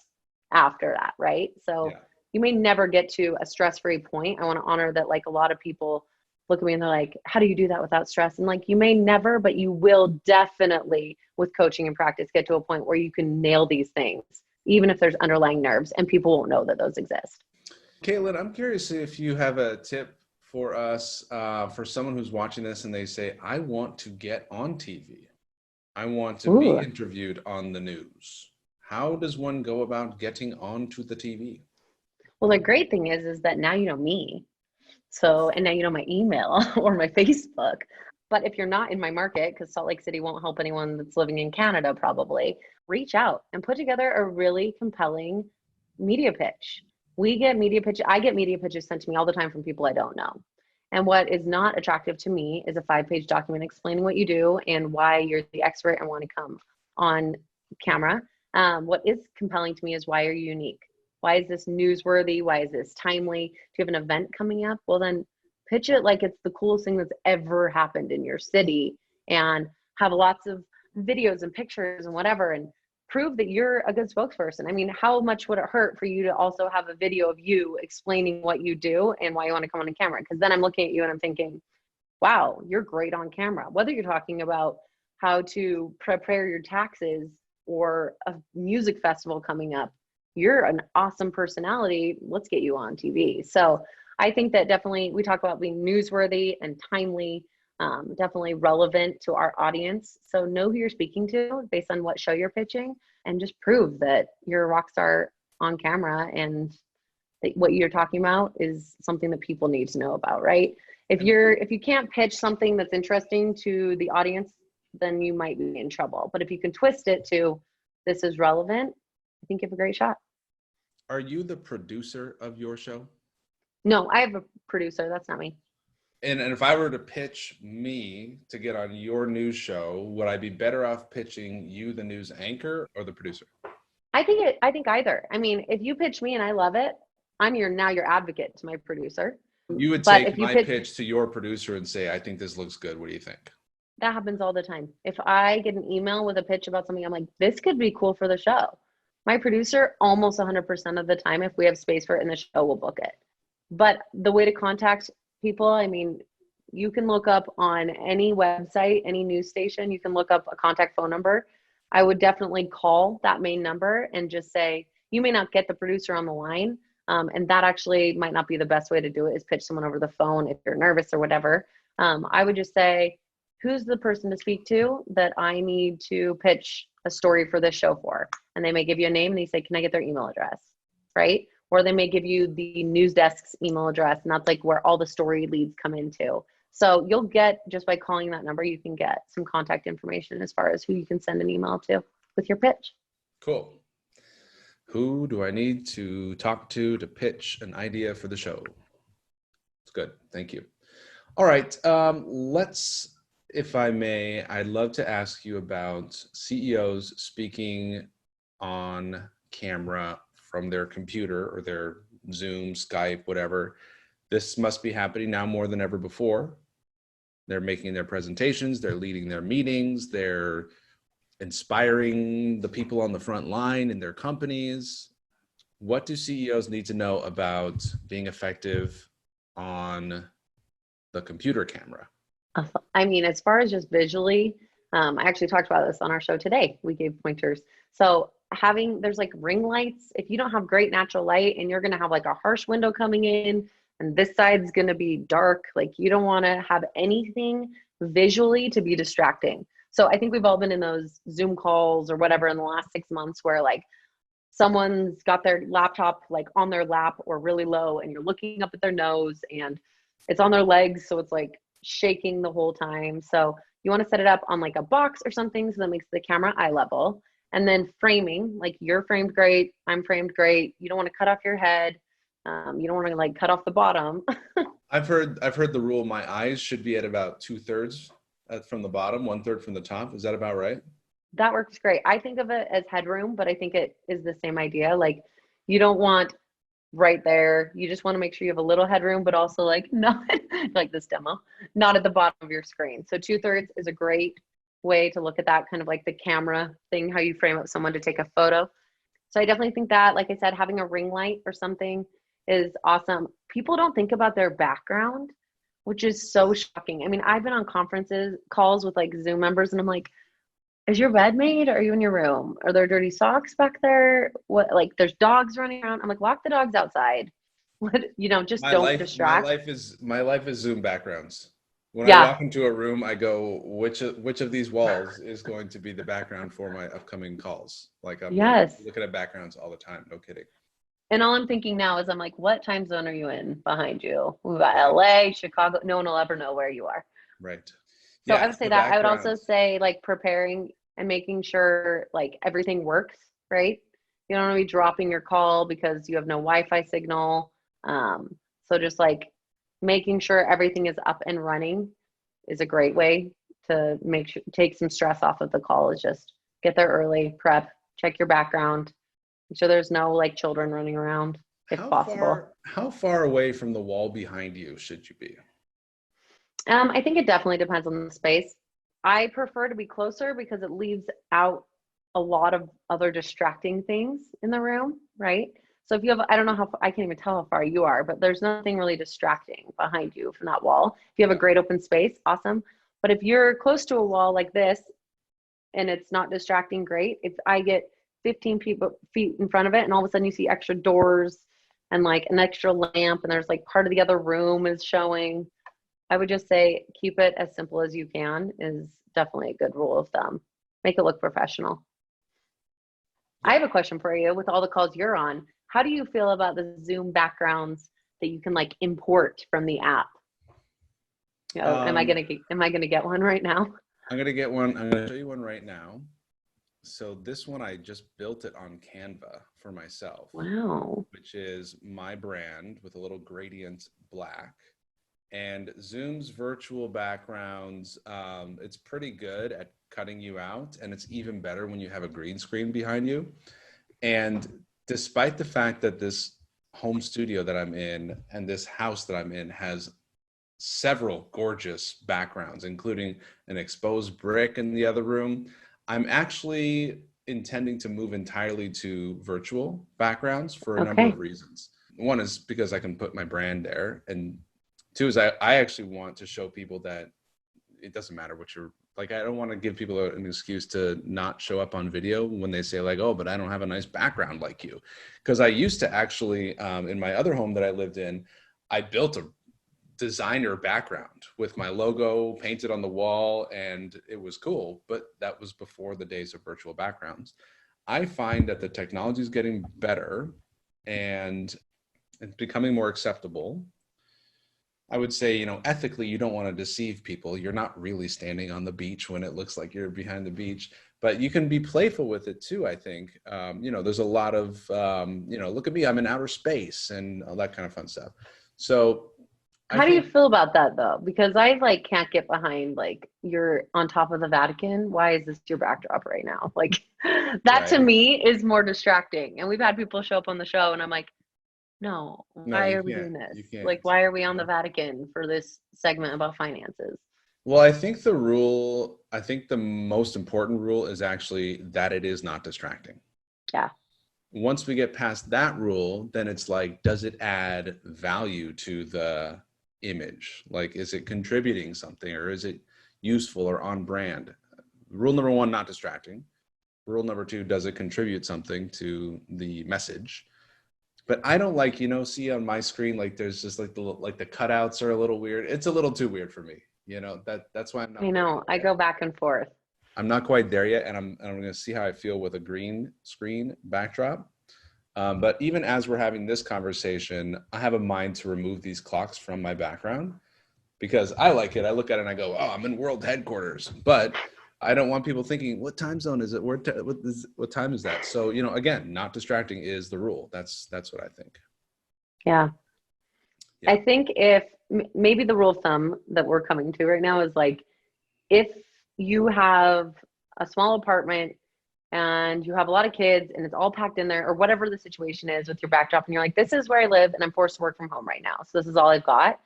after that, right? So you may never get to a stress-free point. I want to honor that, like a lot of people look at me and they're like, how do you do that without stress? And like, you may never, but you will definitely with coaching and practice get to a point where you can nail these things, even if there's underlying nerves and people won't know that those exist. Caitlin, I'm curious if you have a tip for us, for someone who's watching this and they say, I want to get on TV. I want to be Ooh. interviewed on the news. How does one go about getting onto the TV? Well, the great thing is that now you know me. So, and now you know my email or my Facebook. But if you're not in my market, because Salt Lake City won't help anyone that's living in Canada probably, reach out and put together a really compelling media pitch. I get media pitches sent to me all the time from people I don't know. And what is not attractive to me is a 5-page document explaining what you do and why you're the expert and want to come on camera. What is compelling to me is, why are you unique? Why is this newsworthy? Why is this timely? Do you have an event coming up? Well, then pitch it like it's the coolest thing that's ever happened in your city, and have lots of videos and pictures and whatever, and prove that you're a good spokesperson. I mean, how much would it hurt for you to also have a video of you explaining what you do and why you want to come on camera? Because then I'm looking at you and I'm thinking, wow, you're great on camera. Whether you're talking about how to prepare your taxes or a music festival coming up, you're an awesome personality. Let's get you on TV. So I think that definitely we talk about being newsworthy and timely, definitely relevant to our audience. So know who you're speaking to based on what show you're pitching, and just prove that you're a rock star on camera and that what you're talking about is something that people need to know about, right? If you can't pitch something that's interesting to the audience, then you might be in trouble. But if you can twist it to, this is relevant, I think you have a great shot. Are you the producer of your show? No, I have a producer. That's not me. And if I were to pitch me to get on your news show, would I be better off pitching you, the news anchor, or the producer? I think either. I mean, if you pitch me and I love it, I'm your advocate to my producer. You would But take if you my pitch to your producer and say, I think this looks good. What do you think? That happens all the time. If I get an email with a pitch about something, I'm like, this could be cool for the show. My producer, almost 100% of the time, if we have space for it in the show, will book it. But the way to contact people, I mean, you can look up on any website, any news station, you can look up a contact phone number. I would definitely call that main number and just say, you may not get the producer on the line. And that actually might not be the best way to do it, is pitch someone over the phone if you're nervous or whatever. I would just say, who's the person to speak to that I need to pitch a story for this show for? And they may give you a name and they say, can I get their email address? Right? Or they may give you the news desk's email address, and that's like where all the story leads come into. So you'll get, just by calling that number, you can get some contact information as far as who you can send an email to with your pitch. Cool. Who do I need to talk to pitch an idea for the show? It's good. Thank you. All right. Let's, if I may, I'd love to ask you about CEOs speaking on camera from their computer or their Zoom, Skype, whatever. This must be happening now more than ever before. They're making their presentations, they're leading their meetings, they're inspiring the people on the front line in their companies. What do CEOs need to know about being effective on the computer camera? I mean, as far as just visually, I actually talked about this on our show today. We gave pointers. So there's like ring lights. If you don't have great natural light and you're going to have like a harsh window coming in and this side's going to be dark, like you don't want to have anything visually to be distracting. So I think we've all been in those Zoom calls or whatever in the last 6 months where like someone's got their laptop like on their lap or really low and you're looking up at their nose and it's on their legs. So it's like shaking the whole time. So you want to set it up on like a box or something so that makes the camera eye level. And then framing, like you're framed great, I'm framed great. You don't want to cut off your head. You don't want to like cut off the bottom. I've heard the rule, my eyes should be at about 2/3 from the bottom, 1/3 from the top. Is that about right? That works great. I think of it as headroom, but I think it is the same idea. Like you don't want right there. You just want to make sure you have a little headroom, but also like not like this demo, not at the bottom of your screen. So 2/3 is a great way to look at that, kind of like the camera thing, how you frame up someone to take a photo. So I definitely think that, like I said, having a ring light or something is awesome. People don't think about their background which is so shocking. I mean, I've been on calls with like Zoom members, and I'm like, is your bed made? Are you in your room? Are there dirty socks back there? What, like, there's dogs running around? I'm like, lock the dogs outside. What, just don't distract. My life is Zoom backgrounds. When I Yeah. walk into a room, I go, which of these walls is going to be the background for my upcoming calls? Like, I'm Yes. looking at backgrounds all the time. No kidding. And all I'm thinking now is I'm like, what time zone are you in behind you? We've got Right. LA, Chicago. No one will ever know where you are. Right. So I Yeah, would say the that. I would also backgrounds. say like preparing and making sure like everything works, right? You don't want to be dropping your call because you have no Wi-Fi signal. So just like making sure everything is up and running is a great way to take some stress off of the call. Is just get there early, prep, check your background, make sure there's no like children running around if possible. How far away from the wall behind you should you be? I think it definitely depends on the space. I prefer to be closer because it leaves out a lot of other distracting things in the room, right? So if you have, I don't know how, I can't even tell how far you are, but there's nothing really distracting behind you from that wall. If you have a great open space, awesome. But if you're close to a wall like this and it's not distracting, great. If I get 15 feet in front of it and all of a sudden you see extra doors and like an extra lamp and there's like part of the other room is showing, I would just say keep it as simple as you can is definitely a good rule of thumb. Make it look professional. I have a question for you with all the calls you're on. How do you feel about the Zoom backgrounds that you can like import from the app? Am I gonna get one right now? I'm gonna get one. I'm gonna show you one right now. So this one, I just built it on Canva for myself. Wow. Which is my brand with a little gradient black. And Zoom's virtual backgrounds, it's pretty good at cutting you out, and it's even better when you have a green screen behind you. And despite the fact that this home studio that I'm in and this house that I'm in has several gorgeous backgrounds, including an exposed brick in the other room, I'm actually intending to move entirely to virtual backgrounds for a number of reasons. One is because I can put my brand there, and two is I actually want to show people that it doesn't matter what you're like. I don't want to give people an excuse to not show up on video when they say like, oh, but I don't have a nice background like you. Because I used to actually, in my other home that I lived in, I built a designer background with my logo painted on the wall, and it was cool, but that was before the days of virtual backgrounds. I find that the technology is getting better and it's becoming more acceptable. I would say, ethically, you don't want to deceive people. You're not really standing on the beach when it looks like you're behind the beach, but you can be playful with it too, I think. There's a lot of, look at me, I'm in outer space and all that kind of fun stuff. So how do you feel about that though? Because I like can't get behind like you're on top of the Vatican. Why is this your backdrop right now? Like that to me is more distracting. And we've had people show up on the show and I'm like, no, why are we doing this? Like, why are we on the Vatican for this segment about finances? Well, I think the most important rule is actually that it is not distracting. Yeah. Once we get past that rule, then it's like, does it add value to the image? Like, is it contributing something, or is it useful or on brand? Rule number one, not distracting. Rule number two, does it contribute something to the message? But I don't like, see on my screen, like there's just like the cutouts are a little weird. It's a little too weird for me. That's why I'm not. I know. I go back and forth. I'm not quite there yet, and I'm going to see how I feel with a green screen backdrop. But even as we're having this conversation, I have a mind to remove these clocks from my background because I like it. I look at it and I go, oh, I'm in world headquarters. But I don't want people thinking, what time zone is it? What time is that? So, again, not distracting is the rule. That's what I think. Yeah. I think if maybe the rule of thumb that we're coming to right now is like, if you have a small apartment and you have a lot of kids and it's all packed in there or whatever the situation is with your backdrop and you're like, this is where I live and I'm forced to work from home right now. So this is all I've got.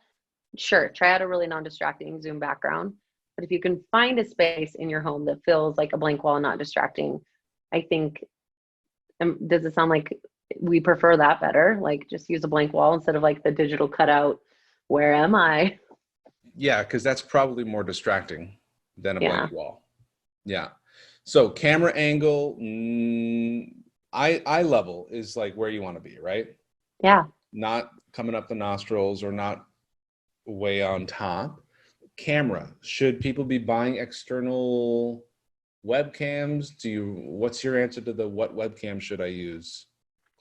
Sure. Try out a really non-distracting Zoom background. But if you can find a space in your home that feels like a blank wall and not distracting, I think, does it sound like we prefer that better? Like just use a blank wall instead of like the digital cutout, where am I? Yeah, because that's probably more distracting than a Yeah. blank wall. Yeah. So camera angle, eye level is like where you want to be, right? Yeah. Not coming up the nostrils or not way on top. Camera, should people be buying external webcams? What's your answer to the what webcam should I use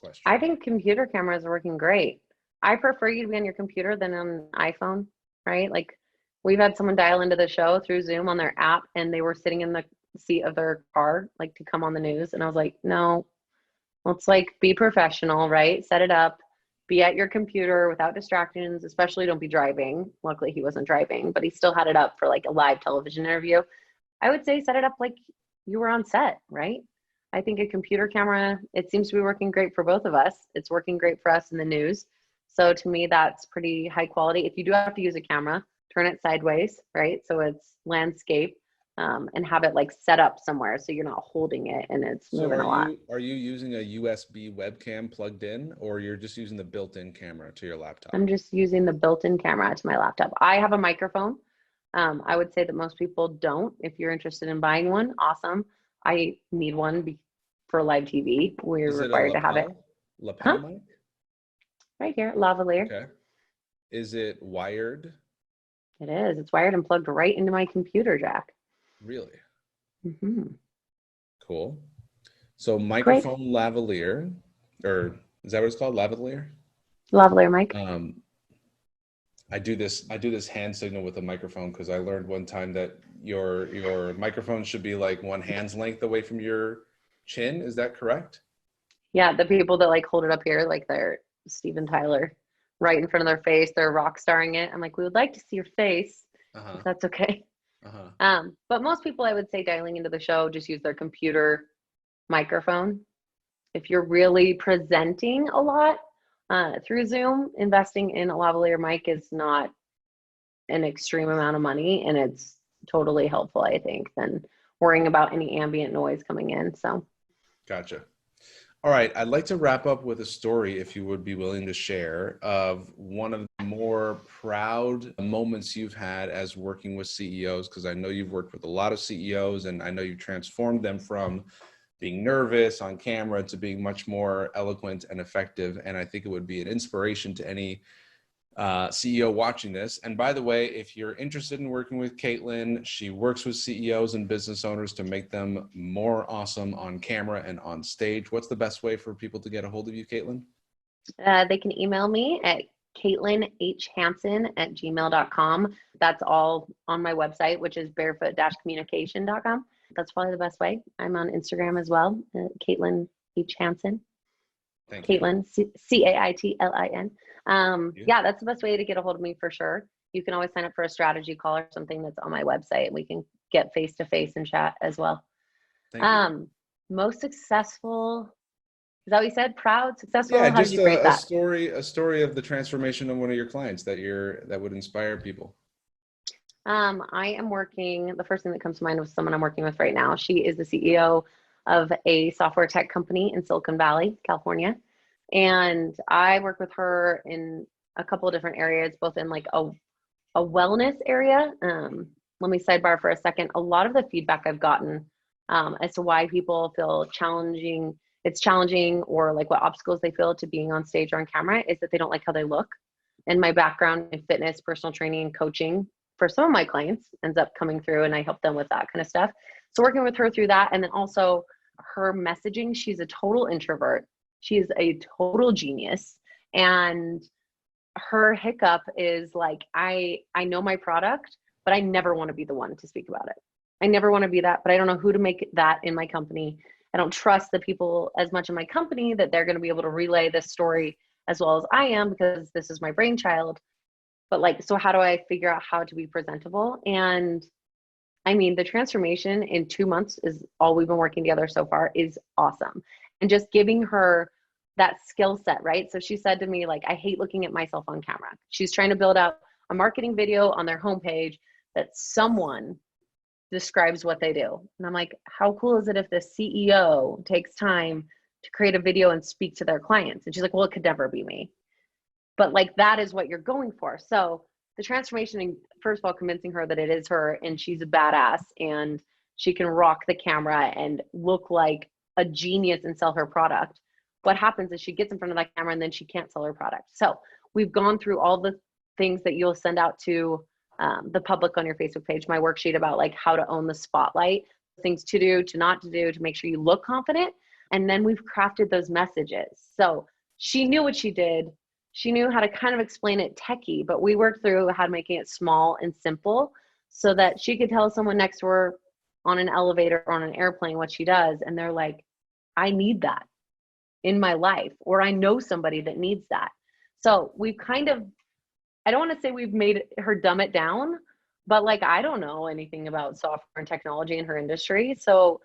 question? I think computer cameras are working great. I prefer you to be on your computer than on an iPhone, right? Like we've had someone dial into the show through Zoom on their app and they were sitting in the seat of their car, like to come on the news. And I was like, no, let's like be professional, right? Set it up, be at your computer without distractions, especially don't be driving. Luckily he wasn't driving, but he still had it up for like a live television interview. I would say set it up like you were on set, right? I think a computer camera, it seems to be working great for both of us. It's working great for us in the news. So to me, that's pretty high quality. If you do have to use a camera, turn it sideways, right? So it's landscape, and have it like set up somewhere so you're not holding it and it's So moving a lot. are you using a USB webcam plugged in, or you're just using the built-in camera to your laptop? I'm just using the built-in camera to my laptop. I have a microphone. I would say that most people don't. If you're interested in buying one, awesome. I need one for live TV. We're Is it a required to have it. lapel mic? Right here, lavalier. Okay. Is it wired? It is. It's wired and plugged right into my computer jack. Really? Mm-hmm. Cool. So Great. microphone lavalier, or is that what it's called? Lavalier? Lavalier mic. I do this hand signal with a microphone because I learned one time that your microphone should be like one hand's length away from your chin. Is that correct? Yeah, the people that like hold it up here, like they're Steven Tyler, right in front of their face. They're rock starring it. I'm like, we would like to see your face, if that's okay. But most people, I would say, dialing into the show, just use their computer microphone. If you're really presenting a lot through Zoom, investing in a lavalier mic is not an extreme amount of money, and it's totally helpful, I think, than worrying about any ambient noise coming in. So, Gotcha. All right, I'd like to wrap up with a story, if you would be willing to share, of one of the more proud moments you've had as working with CEOs, because I know you've worked with a lot of CEOs, and I know you've transformed them from being nervous on camera to being much more eloquent and effective. And I think it would be an inspiration to any CEO watching this. And by the way, if you're interested in working with Caitlin, she works with CEOs and business owners to make them more awesome on camera and on stage. What's the best way for people to get a hold of you, Caitlin? they can email me at CaitlinHhansen@gmail.com. That's all on my website, which is barefoot-communication.com. That's probably the best way. I'm on Instagram as well, Caitlin H. Hansen. Thank Caitlin, Caitlin. Yeah, that's the best way to get a hold of me for sure. You can always sign up for a strategy call or something that's on my website, and we can get face-to-face and chat as well. Thank you. Most successful, is that what you said? Proud, successful? Yeah, How just did you phrase that? a story of the transformation of one of your clients that would inspire people. I am working, the first thing that comes to mind was someone I'm working with right now. She is the CEO of a software tech company in Silicon Valley, California. And I work with her in a couple of different areas, both in like a wellness area. Let me sidebar for a second. A lot of the feedback I've gotten as to why people feel it's challenging, or like what obstacles they feel to being on stage or on camera, is that they don't like how they look. And my background in fitness, personal training, and coaching for some of my clients ends up coming through, and I help them with that kind of stuff. So working with her through that, and then also her messaging, she's a total introvert. She's a total genius. And her hiccup is like, I know my product, but I never want to be the one to speak about it. I never want to be that, but I don't know who to make that in my company. I don't trust the people as much in my company that they're going to be able to relay this story as well as I am, because this is my brainchild. But like, so how do I figure out how to be presentable? And I mean, the transformation in 2 months is all we've been working together so far, is awesome. And just giving her that skill set, right? So she said to me, like, I hate looking at myself on camera. She's trying to build out a marketing video on their homepage that someone describes what they do. And I'm like, how cool is it if the CEO takes time to create a video and speak to their clients? And she's like, well, it could never be me. But like, that is what you're going for. So the transformation first of all, convincing her that it is her and she's a badass and she can rock the camera and look like a genius and sell her product. What happens is she gets in front of that camera and then she can't sell her product. So we've gone through all the things that you'll send out to the public on your Facebook page, my worksheet about like how to own the spotlight, things to do, to not to do, to make sure you look confident. And then we've crafted those messages. So she knew what she did. She knew how to kind of explain it techie, but we worked through how to making it small and simple so that she could tell someone next to her on an elevator or on an airplane what she does. And they're like, I need that in my life, or I know somebody that needs that. So we've kind of, I don't want to say we've made her dumb it down, but like, I don't know anything about software and technology in her industry. So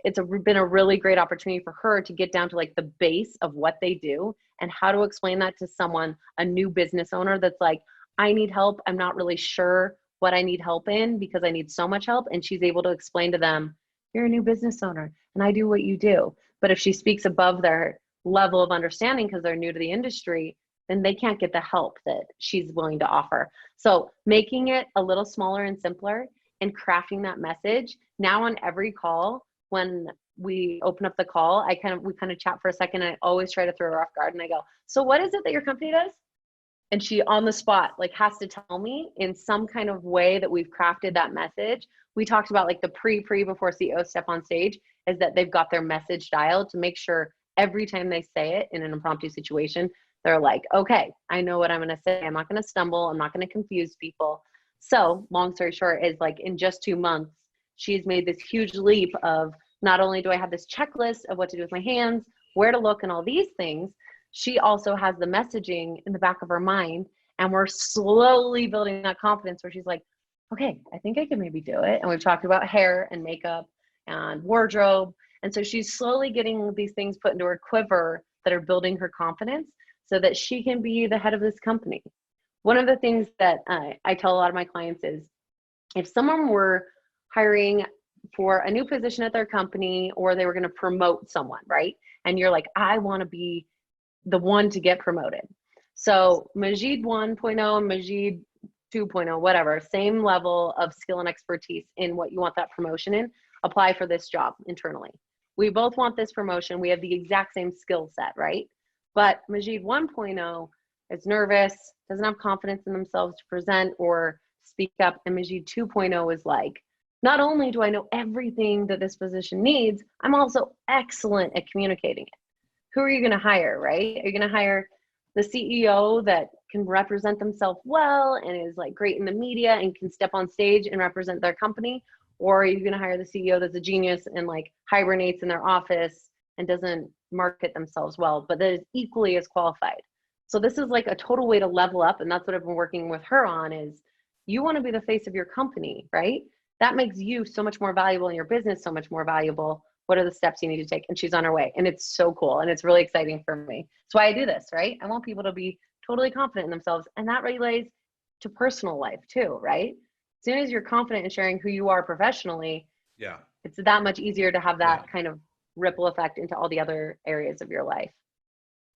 it's been a really great opportunity for her to get down to like the base of what they do and how to explain that to someone, a new business owner that's like, I need help. I'm not really sure what I need help in because I need so much help. And she's able to explain to them, you're a new business owner and I do what you do. But if she speaks above their level of understanding because they're new to the industry, then they can't get the help that she's willing to offer. So making it a little smaller and simpler and crafting that message. Now on every call, when we open up the call, we kind of chat for a second. And I always try to throw her off guard and I go, so what is it that your company does? And she on the spot, like has to tell me in some kind of way that we've crafted that message. We talked about like the before CEOs step on stage is that they've got their message dialed to make sure every time they say it in an impromptu situation, they're like, okay, I know what I'm going to say. I'm not going to stumble. I'm not going to confuse people. So long story short is like in just 2 months, she's made this huge leap of not only do I have this checklist of what to do with my hands, where to look and all these things, she also has the messaging in the back of her mind. And we're slowly building that confidence where she's like, okay, I think I can maybe do it. And we've talked about hair and makeup and wardrobe. And so she's slowly getting these things put into her quiver that are building her confidence so that she can be the head of this company. One of the things that I tell a lot of my clients is if someone were hiring for a new position at their company or they were going to promote someone, right? And you're like, I want to be the one to get promoted. So Majeed 1.0 and Majeed 2.0, whatever, same level of skill and expertise in what you want that promotion in, apply for this job internally. We both want this promotion. We have the exact same skill set, right? But Majeed 1.0 is nervous, doesn't have confidence in themselves to present or speak up. And Majeed 2.0 is like, not only do I know everything that this position needs, I'm also excellent at communicating it. Who are you going to hire, right? Are you going to hire the CEO that can represent themselves well and is like great in the media and can step on stage and represent their company? Or are you going to hire the CEO that's a genius and like hibernates in their office and doesn't market themselves well, but that is equally as qualified? So this is like a total way to level up. And that's what I've been working with her on is you want to be the face of your company, right? That makes you so much more valuable in your business, so much more valuable. What are the steps you need to take? And she's on her way. And it's so cool. And it's really exciting for me. That's why I do this, right? I want people to be totally confident in themselves. And that relates to personal life too, right? As soon as you're confident in sharing who you are professionally, Yeah, it's that much easier to have that kind of ripple effect into all the other areas of your life.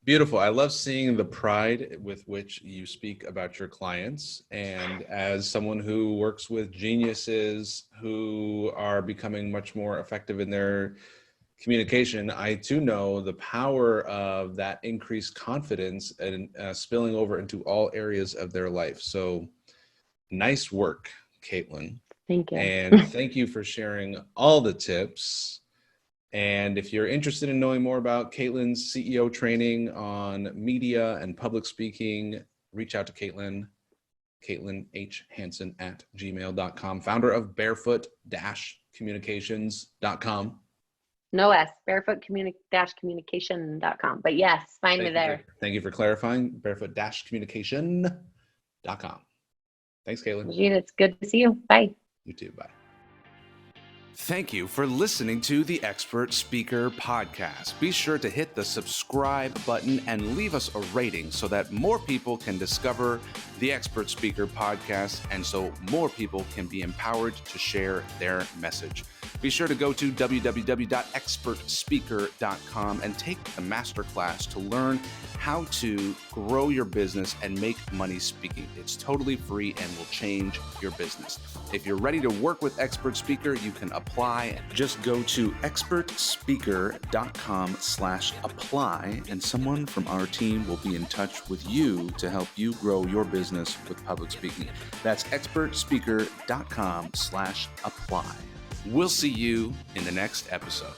beautiful. I love seeing the pride with which you speak about your clients. And as someone who works with geniuses who are becoming much more effective in their communication, I too know the power of that increased confidence and spilling over into all areas of their life. So nice work, Caitlin. Thank you. And thank you for sharing all the tips. And if you're interested in knowing more about Caitlin's CEO training on media and public speaking, reach out to Caitlin, Caitlin H. Hansen at gmail.com, founder of Barefoot-communications.com. No S, barefoot-communication.com. But yes, find me there. Thank you for clarifying, barefoot-communication.com. Thanks, Caitlin. Majeed, it's good to see you. Bye. You too. Bye. Thank you for listening to the Expert Speaker Podcast. Be sure to hit the subscribe button and leave us a rating so that more people can discover the Expert Speaker Podcast and so more people can be empowered to share their message. Be sure to go to www.expertspeaker.com and take the masterclass to learn how to grow your business and make money speaking. It's totally free and will change your business. If you're ready to work with Expert Speaker, you can apply. Just go to expertspeaker.com/apply, and someone from our team will be in touch with you to help you grow your business with public speaking. That's expertspeaker.com/apply. We'll see you in the next episode.